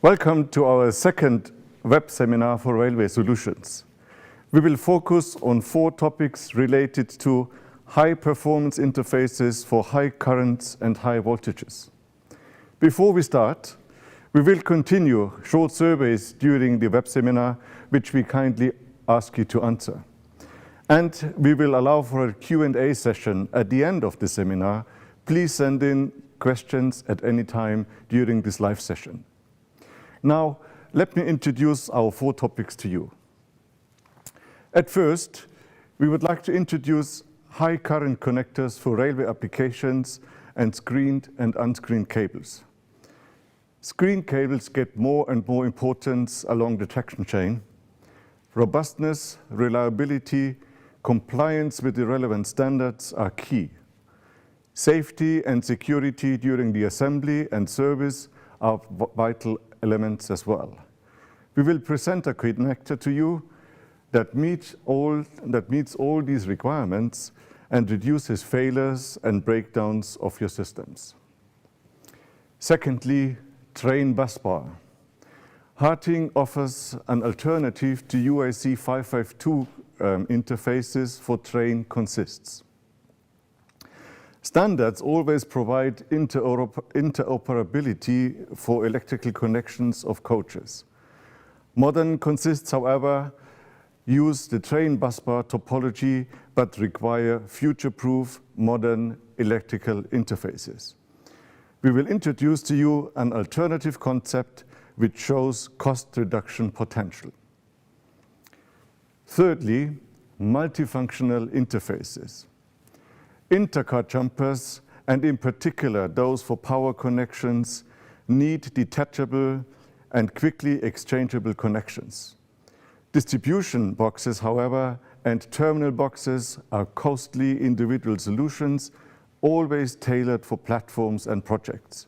Welcome to our second web seminar for railway solutions. We will focus on 4 topics related to high-performance interfaces for high currents and high voltages. Before we start, we will continue short surveys during the web seminar, which we kindly ask you to answer. And we will allow for a Q&A session at the end of the seminar. Please send in questions at any time during this live session. Now, let me introduce our 4 topics to you. At first, we would like to introduce high current connectors for railway applications and screened and unscreened cables. Screened cables get more and more importance along the traction chain. Robustness, reliability, compliance with the relevant standards are key. Safety and security during the assembly and service are vital elements as well. We will present a connector to you that meets all these requirements and reduces failures and breakdowns of your systems. Secondly, train busbar. HARTING offers an alternative to UIC 552 interfaces for train consists. Standards always provide interoperability for electrical connections of coaches. Modern consists, however, use the train busbar topology but require future-proof modern electrical interfaces. We will introduce to you an alternative concept which shows cost reduction potential. Thirdly, multifunctional interfaces. Intercar jumpers, and in particular those for power connections, need detachable and quickly exchangeable connections. Distribution boxes, however, and terminal boxes are costly individual solutions, always tailored for platforms and projects.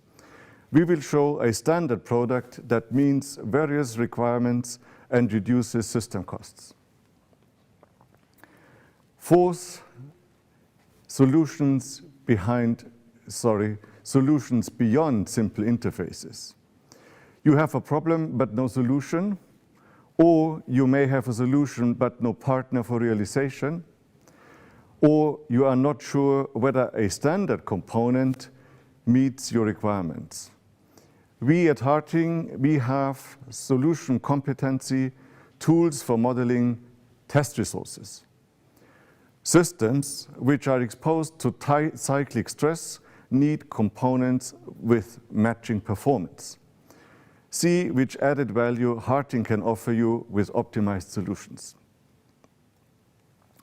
We will show a standard product that meets various requirements and reduces system costs. Fourth, solutions beyond simple interfaces. You have a problem but no solution, or you may have a solution but no partner for realization, or you are not sure whether a standard component meets your requirements. We at HARTING, we have solution competency, tools for modeling, test resources. Systems which are exposed to cyclic stress need components with matching performance. See which added value HARTING can offer you with optimized solutions.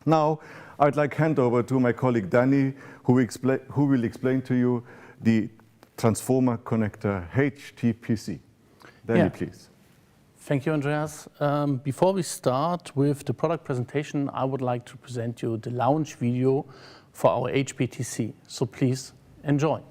Now, I'd like to hand over to my colleague Danny, who will explain to you the transformer connector HTPC. Danny, please. Thank you, Andreas. Before we start with the product presentation, I would like to present you the launch video for our HPTC. So please enjoy.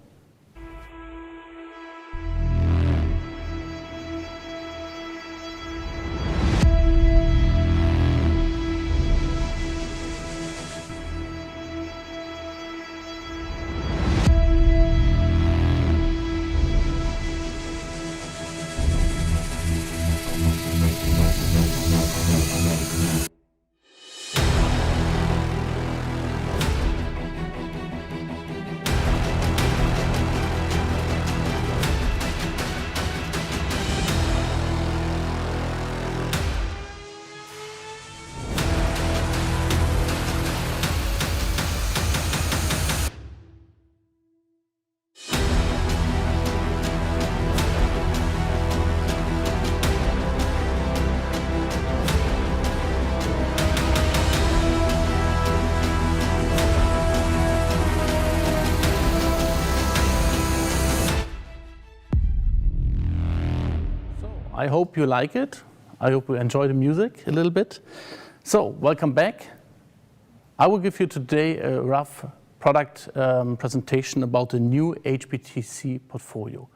I hope you like it. I hope you enjoy the music a little bit. So, welcome back. I will give you today a rough product presentation about the new HPTC portfolio.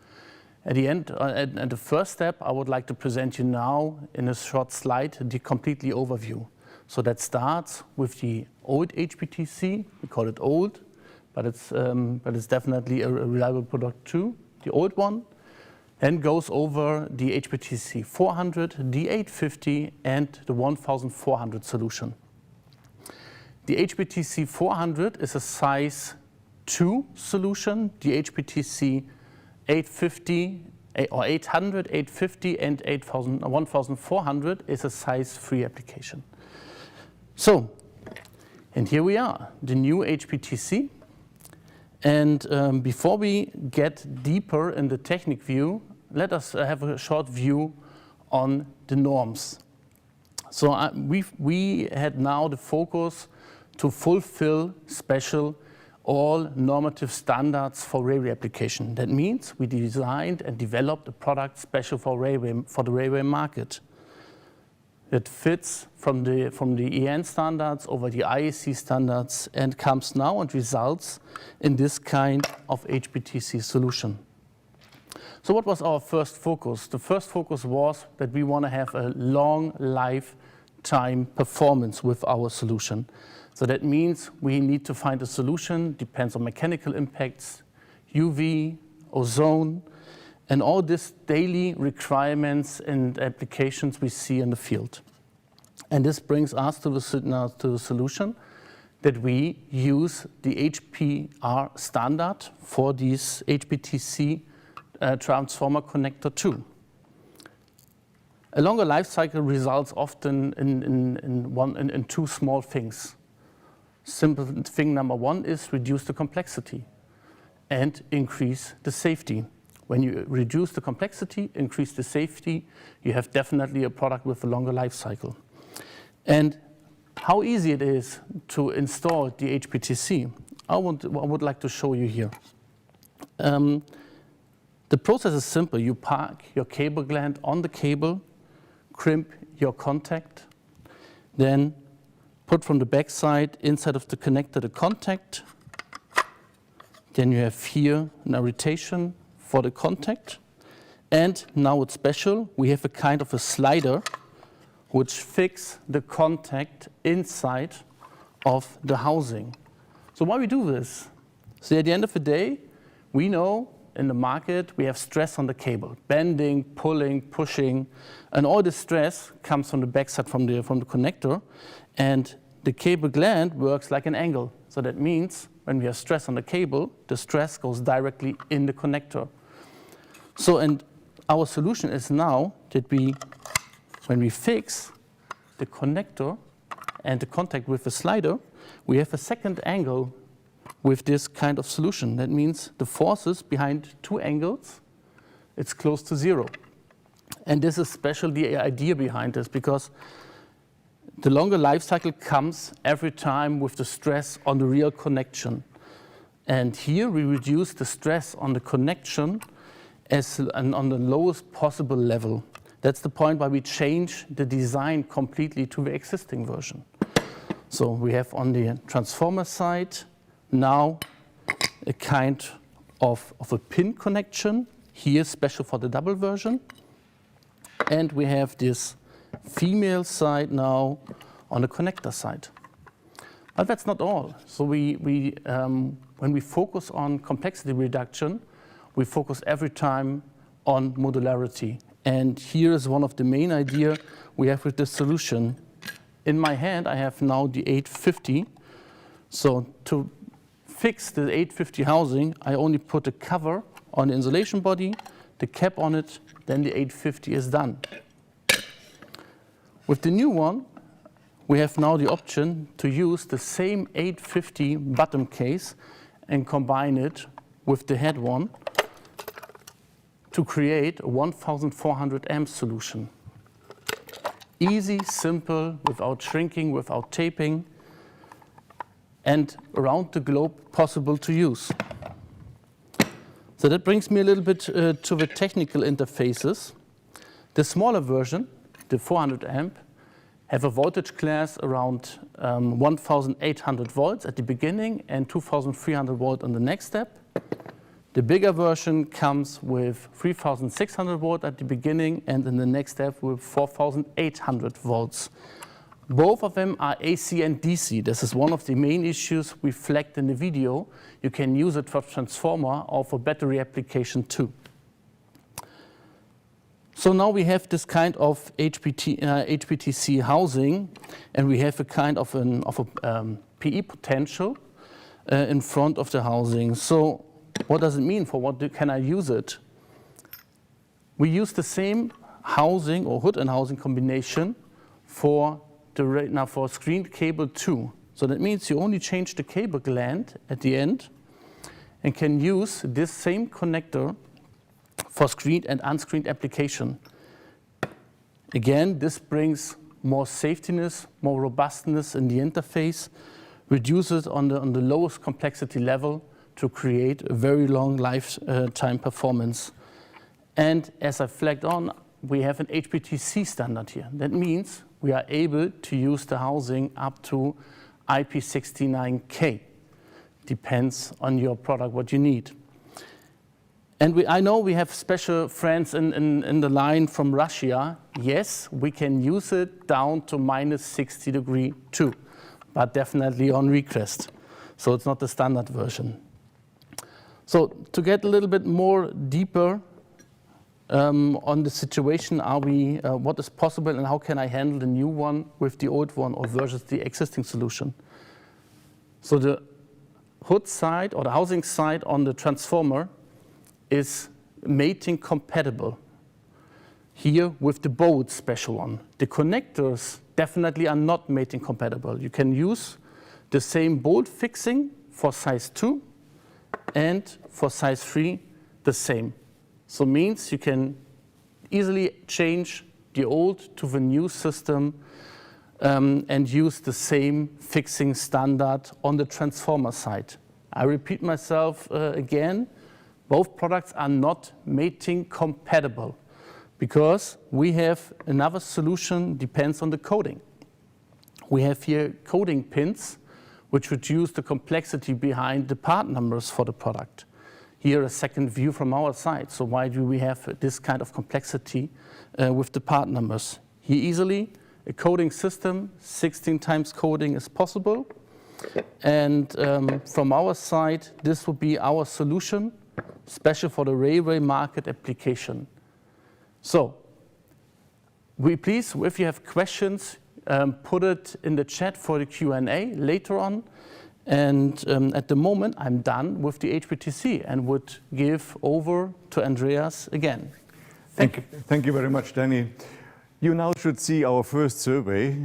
At the end, at the first step, I would like to present you now in a short slide the completely overview. So that starts with the old HPTC. We call it old, but it's definitely a reliable product too. The old one. and goes over the HPTC 400, the 850, and the 1400 solution. The HPTC 400 is a size 2 solution. The HPTC 850 or 800, 850, and 1400 is a size 3 application. So, and here we are, the new HPTC. And before we get deeper in the technical view, let us have a short view on the norms. So we had now the focus to fulfill special all normative standards for railway application. That means we designed and developed a product special for the railway market. It fits from the EN standards over the IEC standards and comes now and results in this kind of HPTC solution. So what was our first focus? The first focus was that we want to have a long lifetime performance with our solution. So that means we need to find a solution, depends on mechanical impacts, UV, ozone, and all these daily requirements and applications we see in the field. And this brings us to the solution that we use the HPR standard for this HPTC transformer connector 2. A longer life cycle results often in two small things. Simple thing number one is reduce the complexity and increase the safety. When you reduce the complexity, increase the safety, you have definitely a product with a longer life cycle. And how easy it is to install the HPTC, I would like to show you here. The process is simple. You park your cable gland on the cable, crimp your contact, then put from the back side inside of the connector the contact. Then you have here an irritation for the contact. And now it's special. We have a kind of a slider which fixes the contact inside of the housing. So why we do this? So at the end of the day, we know in the market we have stress on the cable, bending, pulling, pushing, and all this stress comes from the backside from the connector, and the cable gland works like an angle. So that means when we have stress on the cable, the stress goes directly in the connector. So, and our solution is now that when we fix the connector and the contact with the slider, we have a second angle with this kind of solution. That means the forces behind two angles, it's close to zero. And this is special, the idea behind this, because the longer life cycle comes every time with the stress on the real connection. And here we reduce the stress on the connection on the lowest possible level. That's the point why we change the design completely to the existing version. So we have on the transformer side now a kind of a pin connection, here special for the double version. And we have this female side now on the connector side. But that's not all. So when we focus on complexity reduction, we focus every time on modularity. And here is one of the main ideas we have with this solution. In my hand, I have now the 850. So to fix the 850 housing, I only put a cover on the insulation body, the cap on it, then the 850 is done. With the new one, we have now the option to use the same 850 bottom case and combine it with the head one to create a 1400 amp solution. Easy, simple, without shrinking, without taping, and around the globe possible to use. So that brings me a little bit to the technical interfaces. The smaller version, the 400 amp, have a voltage class around 1800 volts at the beginning and 2300 volt on the next step. The bigger version comes with 3600 volt at the beginning and in the next step with 4800 volts. Both of them are AC and DC. This is one of the main issues we flagged in the video. You can use it for transformer or for battery application too. So now we have this kind of HPTC housing, and we have a kind of a PE potential in front of the housing. So what does it mean? For what can I use it? We use the same housing or hood and housing combination for screened cable 2. So that means you only change the cable gland at the end and can use this same connector for screened and unscreened application. Again, this brings more safetiness, more robustness in the interface, reduces on the lowest complexity level to create a very long lifetime performance. And as I flagged on, we have an HPTC standard here. That means we are able to use the housing up to IP69K. Depends on your product, what you need. And I know we have special friends in the line from Russia. Yes, we can use it down to -60° too, but definitely on request. So it's not the standard version. So to get a little bit more deeper on the situation, what is possible and how can I handle the new one with the old one or versus the existing solution? So the hood side or the housing side on the transformer is mating compatible. Here with the bolt special one. The connectors definitely are not mating compatible. You can use the same bolt fixing for size 2 and for size 3 the same. So means you can easily change the old to the new system and use the same fixing standard on the transformer side. I repeat myself again, both products are not mating compatible because we have another solution, depends on the coding. We have here coding pins which reduce the complexity behind the part numbers for the product. Here a second view from our side. So why do we have this kind of complexity with the part numbers? Here easily, a coding system, 16 times coding is possible. And from our side, this will be our solution, special for the railway market application. So, please, if you have questions, put it in the chat for the Q&A later on. And at the moment, I'm done with the HPTC and would give over to Andreas again. Thank you very much, Danny. You now should see our first survey.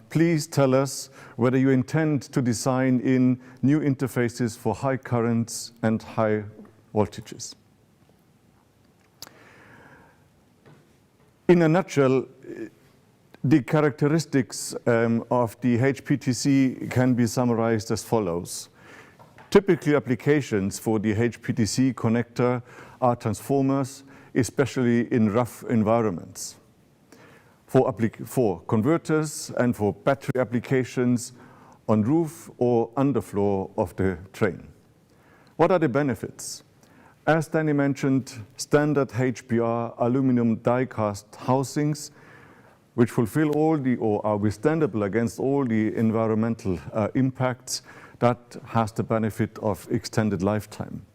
Please tell us whether you intend to design in new interfaces for high currents and high voltages. In a nutshell, the characteristics of the HPTC can be summarized as follows. Typical applications for the HPTC connector are transformers, especially in rough environments. For converters and for battery applications on roof or underfloor of the train. What are the benefits? As Danny mentioned, standard HBR aluminum die-cast housings which fulfill all or are withstandable against all the environmental impacts, that has the benefit of extended lifetime.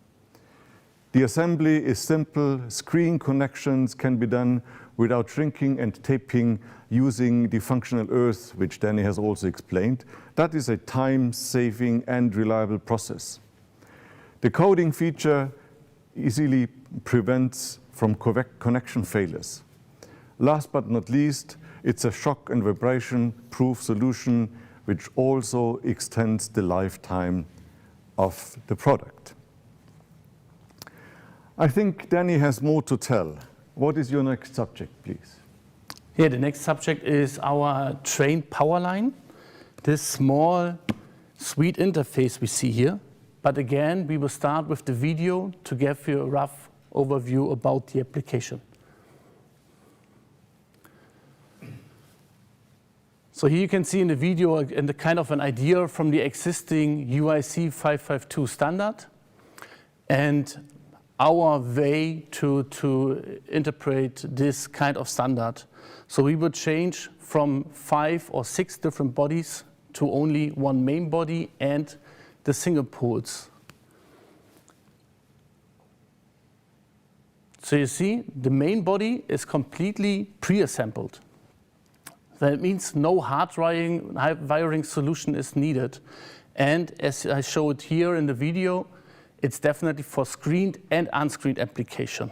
The assembly is simple, screen connections can be done without shrinking and taping using the functional earth, which Danny has also explained. That is a time-saving and reliable process. The coding feature easily prevents from connection failures. Last but not least, it's a shock and vibration-proof solution which also extends the lifetime of the product. I think Danny has more to tell. What is your next subject, please? Here, the next subject is our train power line. This small, sweet interface we see here. But again, we will start with the video to give you a rough overview about the application. So here you can see in the video and the kind of an idea from the existing UIC 552 standard and our way to interpret this kind of standard. So we would change from 5 or 6 different bodies to only one main body and the single poles. So you see, the main body is completely pre-assembled. That means no hard wiring solution is needed. And as I showed here in the video, it's definitely for screened and unscreened application.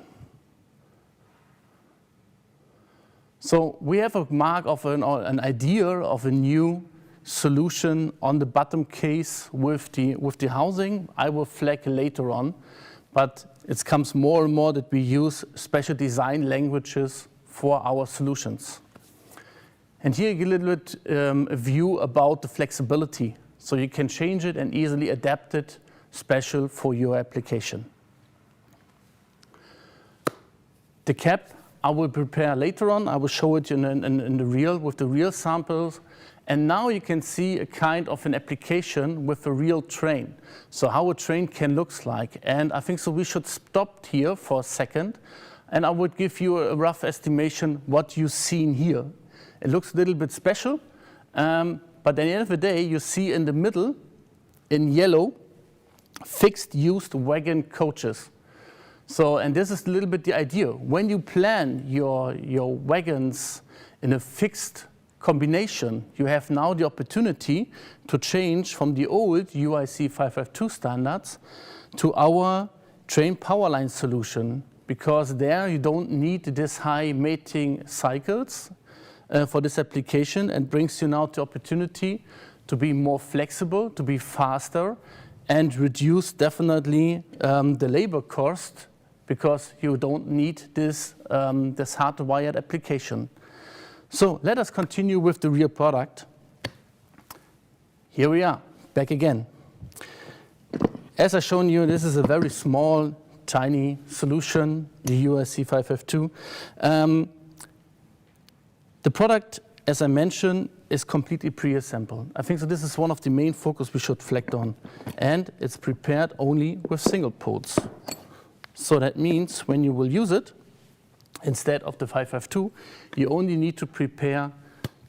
So we have a mark of an idea of a new solution on the bottom case with the housing. I will flag later on, but it comes more and more that we use special design languages for our solutions. And here you get a little bit a view about the flexibility. So you can change it and easily adapt it special for your application. The cap I will prepare later on. I will show it in the real, with the real samples. And now you can see a kind of an application with a real train. So how a train can look like. And I think so we should stop here for a second. And I would give you a rough estimation what you've seen here. It looks a little bit special. But at the end of the day, you see in the middle, in yellow, fixed used wagon coaches. So, and this is a little bit the idea. When you plan your wagons in a fixed combination, you have now the opportunity to change from the old UIC 552 standards to our train power line solution, because there you don't need this high mating cycles for this application, and brings you now the opportunity to be more flexible, to be faster, and reduce definitely the labor cost, because you don't need this hardwired application. So let us continue with the real product. Here we are, back again. As I've shown you, this is a very small, tiny solution, the UIC 552. The product, as I mentioned, is completely pre-assembled. I think so this is one of the main focus we should reflect on. And it's prepared only with single poles. So that means when you will use it, instead of the 552, you only need to prepare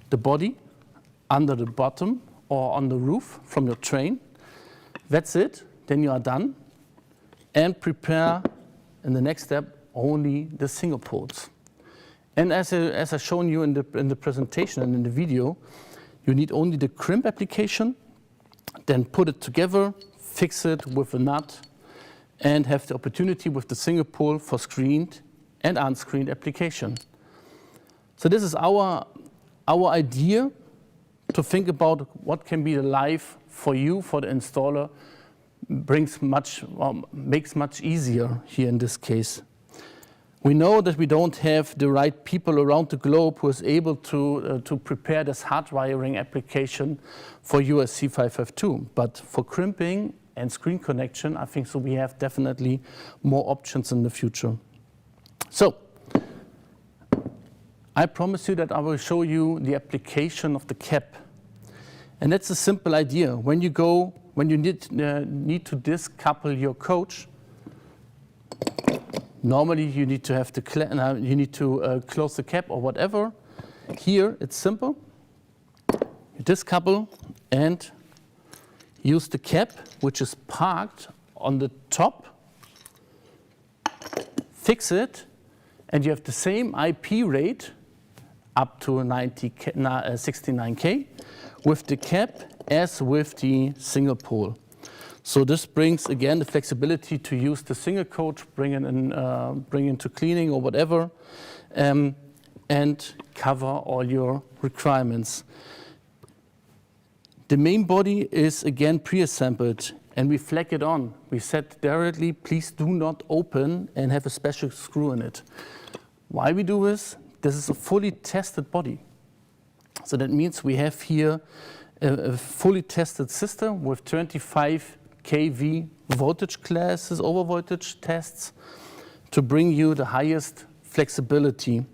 the body under the bottom or on the roof from your train. That's it, then you are done. And prepare, in the next step, only the single poles. And as I've shown you in the presentation and in the video, you need only the crimp application, then put it together, fix it with a nut, and have the opportunity with the single pole for screened and unscreened application. So this is our idea to think about what can be the life for you, for the installer, makes much easier here in this case. We know that we don't have the right people around the globe who is able to prepare this hardwiring application for UIC 552, but for crimping and screen connection, I think so we have definitely more options in the future. So, I promise you that I will show you the application of the cap. And that's a simple idea. When you need to discouple your coach, normally you need to have close the cap or whatever. Here it's simple. You discouple and use the cap, which is parked on the top, fix it, and you have the same IP rate up to 69K with the cap as with the single pole. So this brings, again, the flexibility to use the single coach, bring into cleaning or whatever, and cover all your requirements. The main body is, again, pre-assembled, and we flag it on. We said directly, please do not open and have a special screw in it. Why we do this? This is a fully tested body. So that means we have here a fully tested system with 25 kV voltage classes, over voltage tests, to bring you the highest flexibility.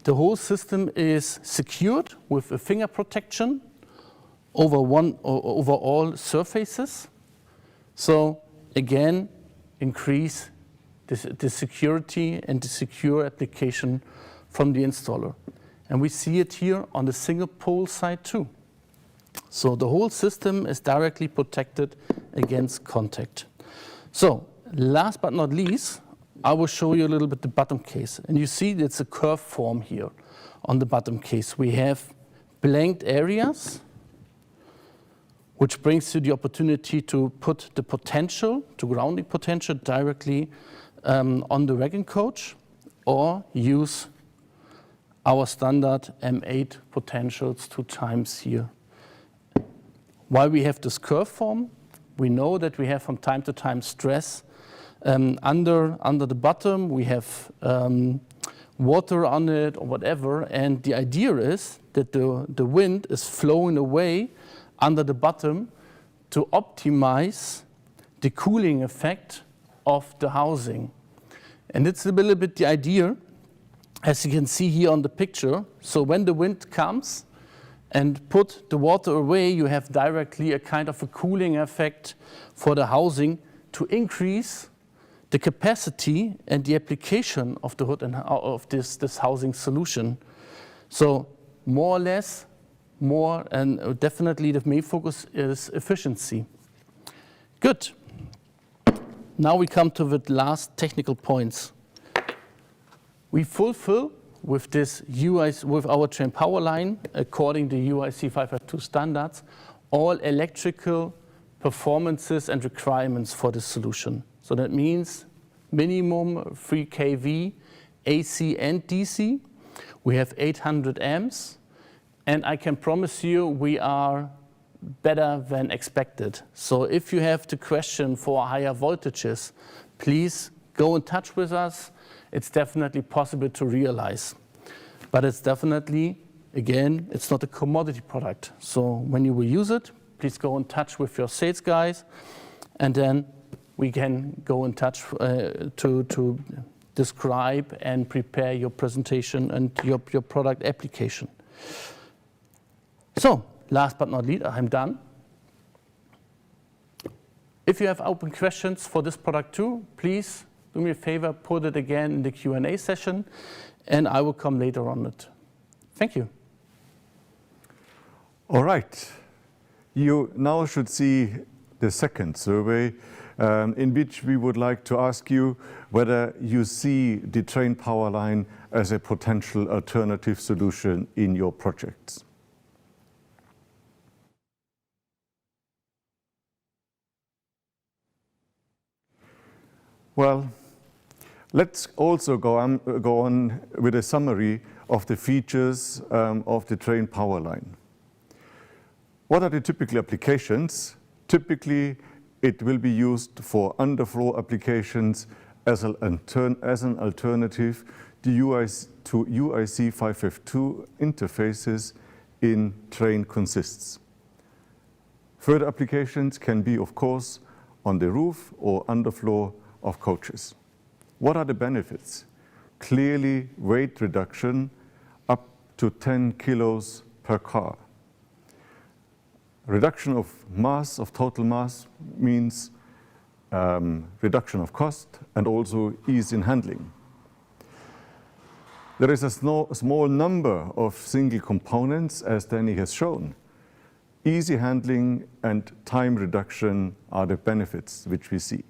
The whole system is secured with a finger protection over all surfaces. So again, increase the security and the secure application from the installer. And we see it here on the single pole side too. So the whole system is directly protected against contact. So last but not least, I will show you a little bit the bottom case. And you see it's a curve form here on the bottom case. We have blanked areas, which brings you the opportunity to put the potential, to grounding potential directly on the wagon coach, or use our standard M8 potentials 2 times here. While we have this curve form, we know that we have from time to time stress under the bottom. We have water on it or whatever, and the idea is that the wind is flowing away under the bottom to optimize the cooling effect of the housing. And it's a little bit the idea, as you can see here on the picture. So when the wind comes and put the water away, you have directly a kind of a cooling effect for the housing to increase the capacity and the application of the hood and of this housing solution. So more or less, and definitely the main focus is efficiency. Good. Now we come to the last technical points. We fulfill with this with our train power line, according to UIC 552 standards, all electrical performances and requirements for this solution. So that means minimum 3 kV, AC and DC. We have 800 amps, and I can promise you we are better than expected. So if you have the question for higher voltages, please go in touch with us. It's definitely possible to realize. But it's definitely, again, it's not a commodity product. So when you will use it, please go in touch with your sales guys, and then we can go in touch to describe and prepare your presentation and your product application. So, last but not least, I'm done. If you have open questions for this product too, please do me a favor, put it again in the Q&A session, and I will come later on it. Thank you. All right. You now should see the second survey, in which we would like to ask you whether you see the train power line as a potential alternative solution in your projects. Well, let's also go on with a summary of the features of the train power line. What are the typical applications? Typically, it will be used for underfloor applications as an alternative to UIC 552 interfaces in train consists. Further applications can be, of course, on the roof or underfloor of coaches. What are the benefits? Clearly, weight reduction up to 10 kilos per car. Reduction of mass, of total mass, means reduction of cost and also ease in handling. There is a small number of single components, as Danny has shown. Easy handling and time reduction are the benefits which we see.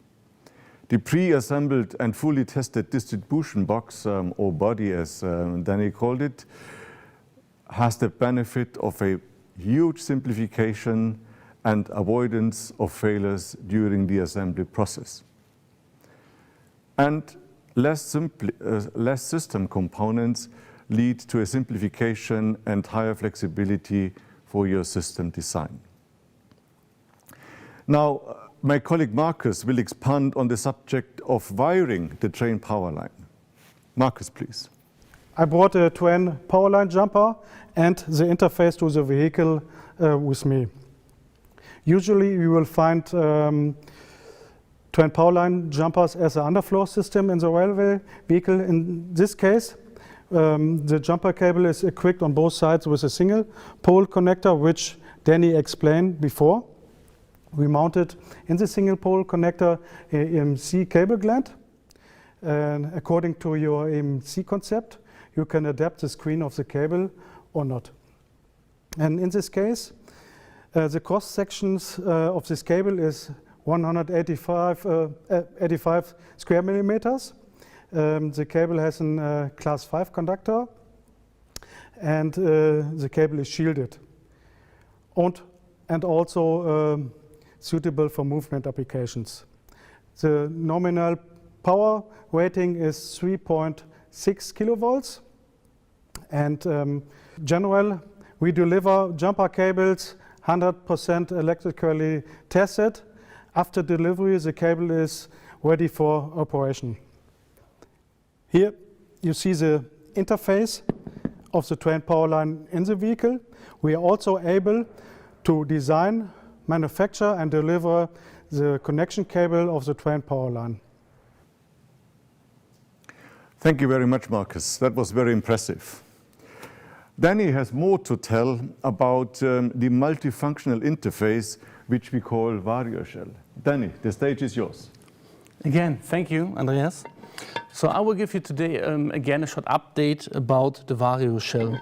The pre-assembled and fully tested distribution box, or body as Danny called it, has the benefit of a huge simplification and avoidance of failures during the assembly process. And less system components lead to a simplification and higher flexibility for your system design. Now, my colleague Marcus will expand on the subject of wiring the train power line. Marcus, please. I brought a train power line jumper and the interface to the vehicle with me. Usually you will find train power line jumpers as an underfloor system in the railway vehicle. In this case, the jumper cable is equipped on both sides with a single pole connector, which Danny explained before. We mounted in the single pole connector a EMC cable gland. According to your EMC concept, you can adapt the screen of the cable or not. And in this case, the cross sections of this cable is 185 85 square millimeters. The cable has a class 5 conductor, and the cable is shielded and also suitable for movement applications. The nominal power rating is 3.6 kilovolts, and general we deliver jumper cables 100% electrically tested. After delivery, the cable is ready for operation. Here you see the interface of the Twain power line in the vehicle. We are also able to design, manufacture and deliver the connection cable of the Twain power line. Thank you very much, Marcus. That was very impressive. Danny has more to tell about the multifunctional interface, which we call VarioShell. Danny, the stage is yours. Again, thank you, Andreas. So I will give you today again a short update about the VarioShell.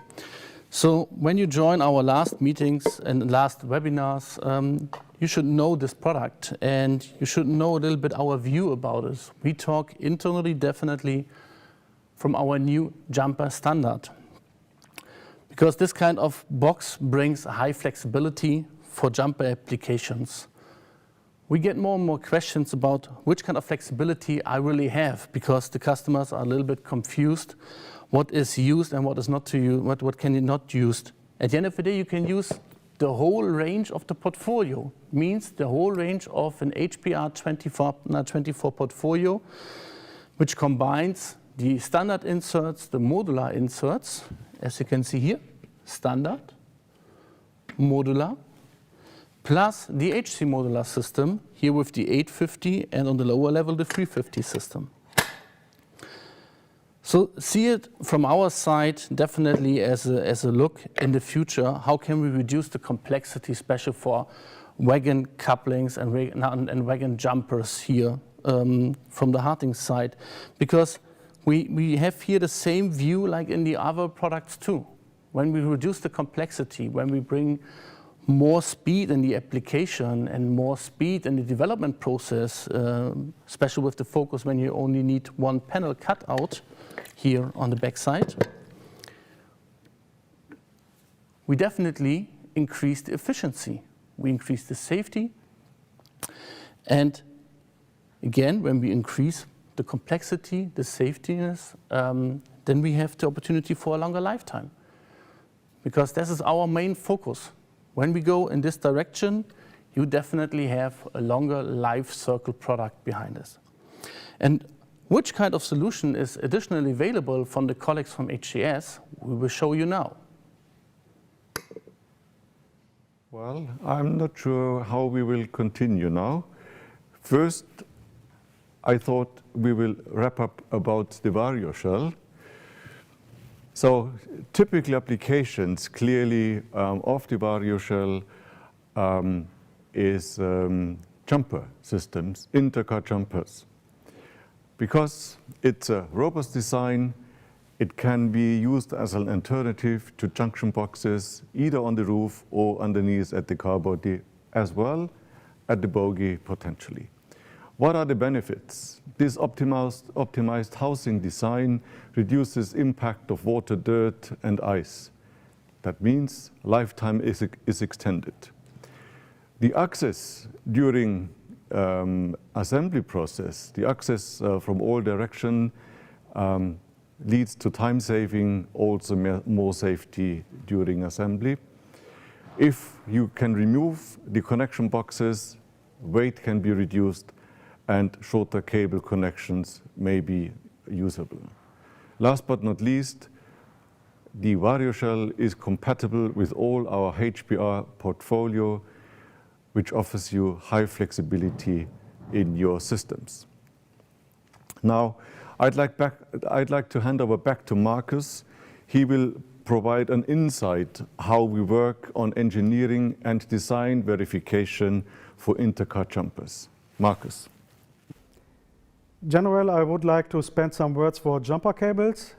So when you join our last meetings and last webinars, you should know this product and you should know a little bit our view about it. We talk internally definitely from our new jumper standard, because this kind of box brings high flexibility for jumper applications. We get more and more questions about which kind of flexibility I really have, because the customers are a little bit confused what is used and what is not to use, what can you not use. At the end of the day, you can use the whole range of the portfolio. Means the whole range of an HPR 24 portfolio, which combines the standard inserts, the modular inserts, as you can see here, standard, modular, plus the HC modular system, here with the 850 and on the lower level the 350 system. So see it from our side definitely as a look in the future, how can we reduce the complexity, especially for wagon couplings and wagon jumpers here from the Harting side, because we have here the same view like in the other products too. When we reduce the complexity, when we bring more speed in the application and more speed in the development process, especially with the focus when you only need one panel cut out here on the back side, we definitely increase the efficiency. We increase the safety. And again, when we increase the complexity, the safetiness, then we have the opportunity for a longer lifetime. Because this is our main focus. When we go in this direction, you definitely have a longer life cycle product behind us. And which kind of solution is additionally available from the colleagues from HCS, we will show you now. Well, I'm not sure how we will continue now. First, I thought we will wrap up about the VarioShell. So typical applications clearly of the VarioShell is jumper systems, intercar jumpers. Because it's a robust design, it can be used as an alternative to junction boxes, either on the roof or underneath at the car body, as well at the bogie potentially. What are the benefits? This optimized housing design reduces impact of water, dirt, and ice. That means lifetime is extended. The access during assembly process, the access from all direction leads to time saving, also more safety during assembly. If you can remove the connection boxes, weight can be reduced and shorter cable connections may be usable. Last but not least, the VarioShell is compatible with all our HPR portfolio, which offers you high flexibility in your systems. Now, I'd like to hand over back to Marcus. He will provide an insight how we work on engineering and design verification for intercar jumpers. Marcus. General, I would like to spend some words for jumper cables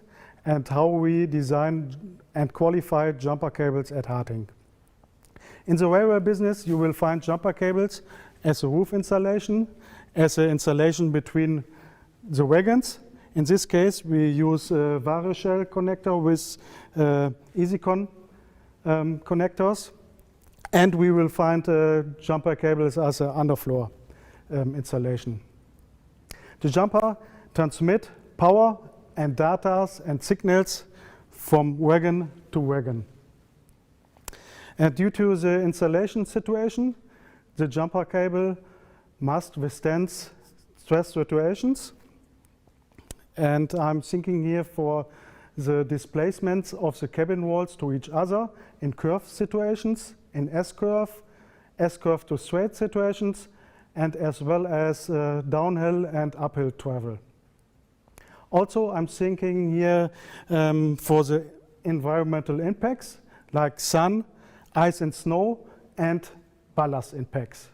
and how we design and qualify jumper cables at Harting. In the railway business, you will find jumper cables as a roof installation, as an installation between the wagons, In this case, we use a Varishell connector with EasyCon connectors, and we will find jumper cables as an underfloor installation. The jumper transmit power and data and signals from wagon to wagon. And due to the installation situation, the jumper cable must withstand stress situations. And I'm thinking here for the displacements of the cabin walls to each other in curve situations, in S-curve to straight situations, and as well as downhill and uphill travel. Also, I'm thinking here for the environmental impacts like sun, ice and snow, and ballast impacts.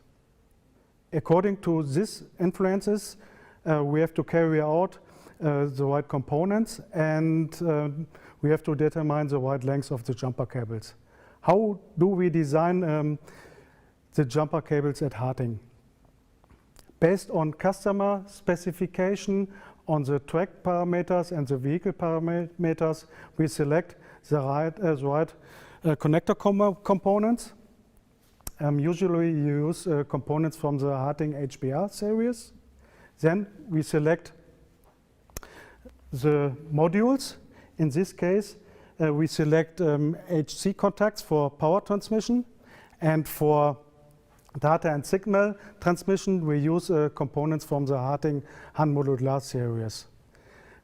According to these influences, we have to carry out the right components, and we have to determine the right length of the jumper cables. How do we design the jumper cables at Harting? Based on customer specification on the track parameters and the vehicle parameters, we select the right connector components. Usually you use components from the Harting HBR series. Then we select the modules. In this case, we select HC contacts for power transmission, and for data and signal transmission, we use components from the Harting Han Modular series.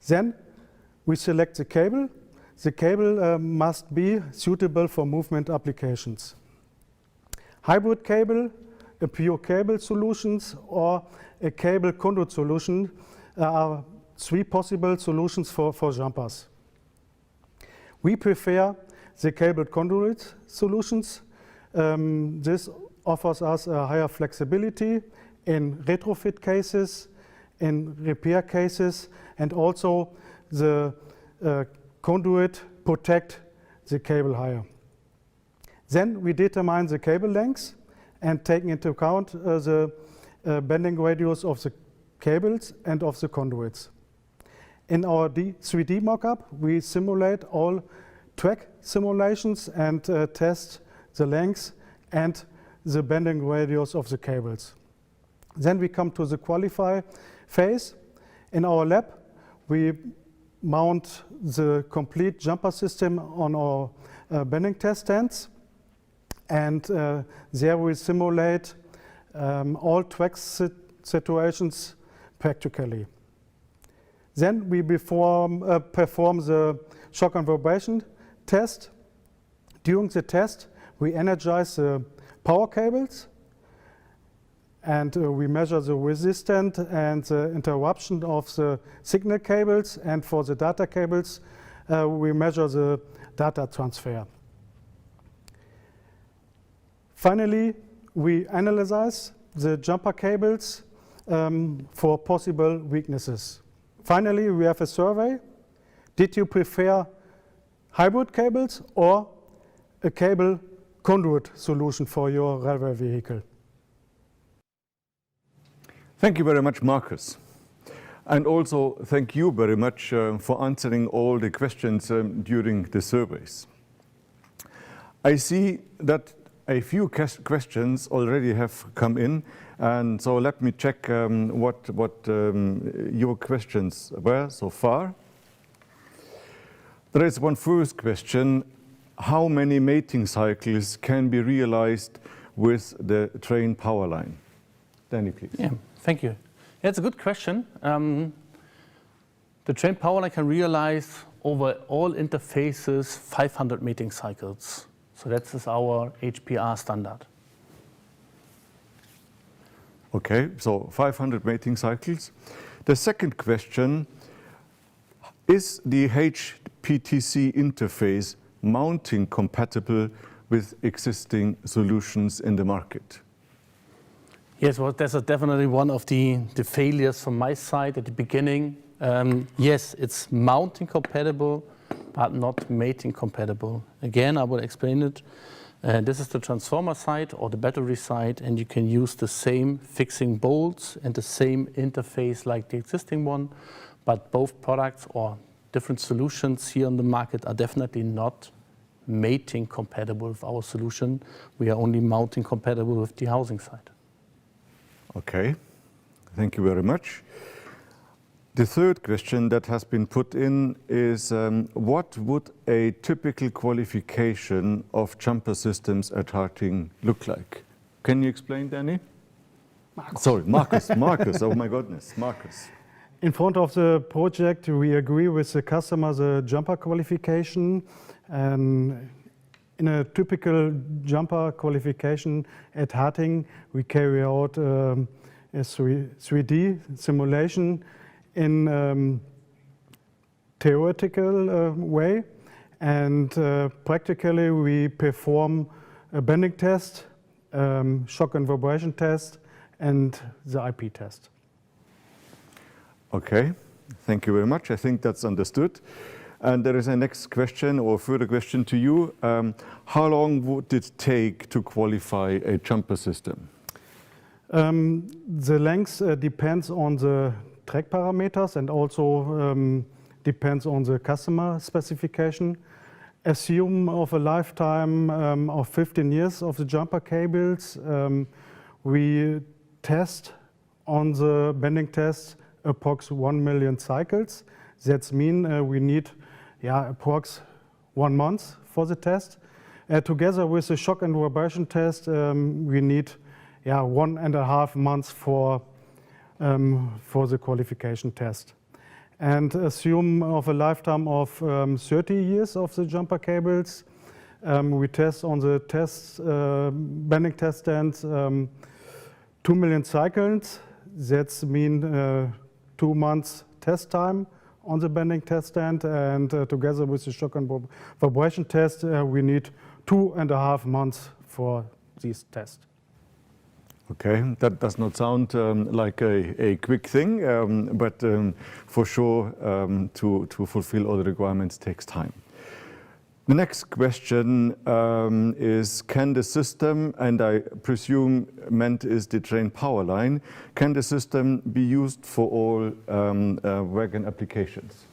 Then we select the cable. The cable must be suitable for movement applications. Hybrid cable, a pure cable solutions, or a cable conduit solution are three possible solutions for jumpers. We prefer the cable conduit solutions. This offers us a higher flexibility in retrofit cases, in repair cases, and also the conduit protect the cable higher. Then we determine the cable length and taking into account the bending radius of the cables and of the conduits. In our 3D mockup, we simulate all track simulations and test the length and the bending radius of the cables. Then we come to the qualify phase. In our lab, we mount the complete jumper system on our bending test stands, and there we simulate all track situations practically. Then we perform the shock and vibration test. During the test, we energize the power cables, and we measure the resistance and the interruption of the signal cables, and for the data cables, we measure the data transfer. Finally, we analyze the jumper cables for possible weaknesses. Finally, we have a survey. Did you prefer hybrid cables or a cable conduit solution for your railway vehicle? Thank you very much, Markus. And also thank you very much for answering all the questions during the surveys. I see that a few questions already have come in, and so let me check what your questions were so far. There is one first question: how many mating cycles can be realized with the train power line? Danny, please. Yeah, thank you. Yeah, it's a good question. The train power line can realize over all interfaces 500 mating cycles. So that is our HPR standard. Okay, so 500 mating cycles. The second question: is the HPTC interface mounting compatible with existing solutions in the market? Yes, well, that's definitely one of the failures from my side at the beginning. Yes, it's mounting compatible, but not mating compatible. Again, I will explain it. This is the transformer side or the battery side, and you can use the same fixing bolts and the same interface like the existing one, but both products or different solutions here on the market are definitely not mating compatible with our solution. We are only mounting compatible with the housing side. Okay, thank you very much. The third question that has been put in is what would a typical qualification of jumper systems at HARTING look like? Can you explain, Danny? Markus. Sorry, Markus. Markus, oh my goodness, Markus. In front of the project, we agree with the customer the jumper qualification. In a typical jumper qualification at HARTING, we carry out a 3D simulation in theoretical way, and practically we perform a bending test, shock and vibration test, and the IP test. Okay, thank you very much. I think that's understood. And there is a next question or further question to you. How long would it take to qualify a jumper system? The length depends on the track parameters and also depends on the customer specification. Assume of a lifetime of 15 years of the jumper cables. We test on the bending test approx 1 million cycles. That means we need approx 1 month for the test. Together with the shock and vibration test, we need 1.5 months for the qualification test. And assume of a lifetime of 30 years of the jumper cables. We test on the bending test stands 2 million cycles. That means 2 months test time on the bending test stand, and together with the shock and vibration test, we need 2.5 months for this test. Okay, that does not sound like a quick thing, but for sure to fulfill all the requirements takes time. The next question is, can the system, and I presume meant is the train power line, can the system be used for all wagon applications?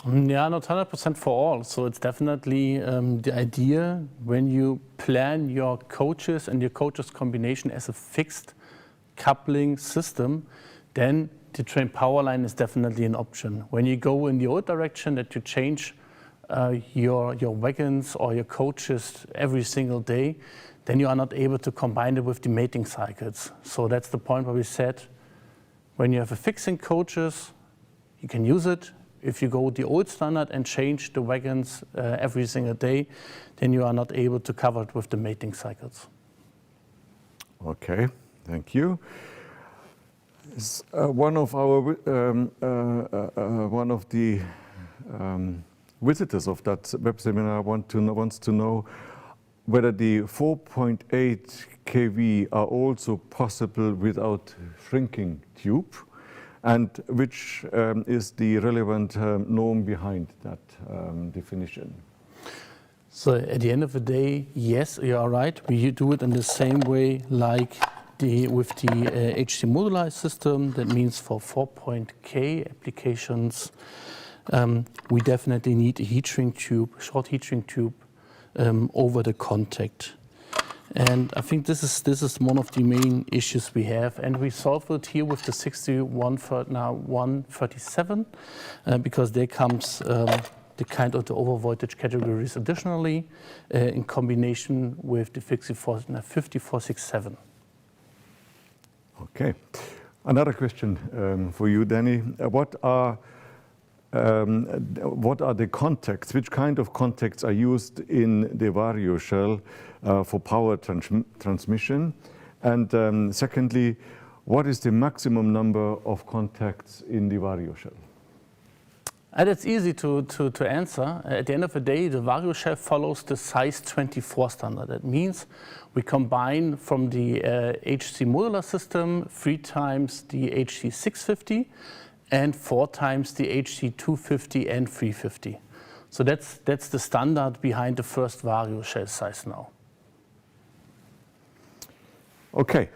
Yeah, not 100% for all. So it's definitely the idea when you plan your coaches and your coaches combination as a fixed coupling system, then the train power line is definitely an option. When you go in the old direction that you change your wagons or your coaches every single day, then you are not able to combine it with the mating cycles. So that's the point where we said, when you have a fixing coaches, you can use it. If you go the old standard and change the wagons every single day, then you are not able to cover it with the mating cycles. Okay, thank you. One of the visitors of that web seminar wants to know whether the 4.8 kV are also possible without shrinking tube, and which is the relevant norm behind that definition. So at the end of the day, yes, you are right. We do it in the same way like with the HC modularized system. That means for 4.K applications, we definitely need a heat shrink tube, short heat shrink tube over the contact. And I think this is one of the main issues we have, and we solve it here with the 6137 because there comes the kind of the overvoltage categories additionally in combination with the 5467. Okay, another question for you, Danny. What are the contacts? Which kind of contacts are used in the Vario shell for power transmission? And secondly, what is the maximum number of contacts in the Vario shell? That's easy to answer. At the end of the day, the Vario shell follows the size 24 standard. That means we combine from the HC modular system 3 times the HC 650 and 4 times the HC 250 and 350. So that's the standard behind the first Vario shell size now. Okay,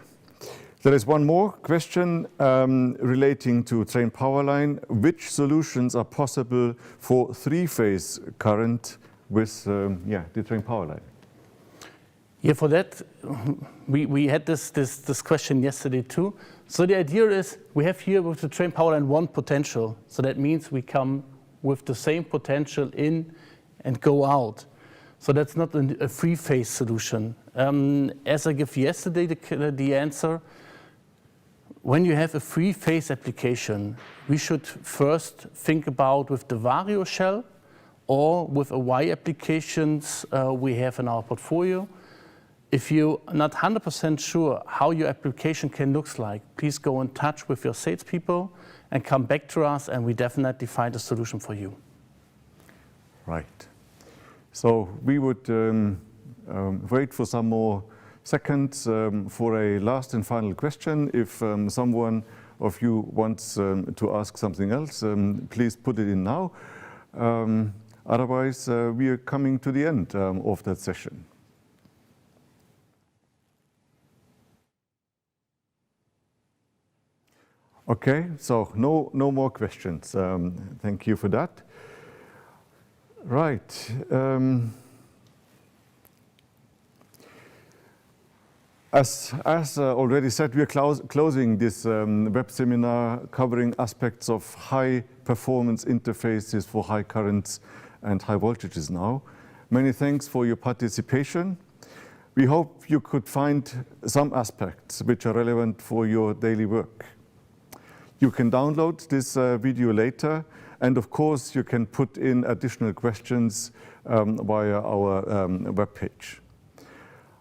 There is one more question relating to train power line. Which solutions are possible for three-phase current with the train power line? Yeah, for that, we had this question yesterday too. So the idea is we have here with the train power line one potential. So that means we come with the same potential in and go out. So that's not a three-phase solution. As I gave yesterday the answer, when you have a three-phase application, we should first think about with the Vario shell or with a Y applications we have in our portfolio. If you're not 100% sure how your application can look like, please go in touch with your salespeople and come back to us, and we definitely find a solution for you. Right. So we would wait for some more seconds for a last and final question. If someone of you wants to ask something else, please put it in now. Otherwise, we are coming to the end of that session. Okay, so no more questions. Thank you for that. Right. As already said, we are closing this web seminar covering aspects of high performance interfaces for high currents and high voltages now. Many thanks for your participation. We hope you could find some aspects which are relevant for your daily work. You can download this video later, and of course you can put in additional questions via our webpage.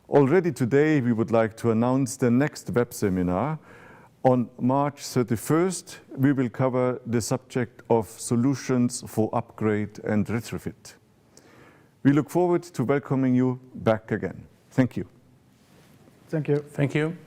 Already today we would like to announce the next web seminar. On March 31st, we will cover the subject of solutions for upgrade and retrofit. We look forward to welcoming you back again. Thank you. Thank you. Thank you.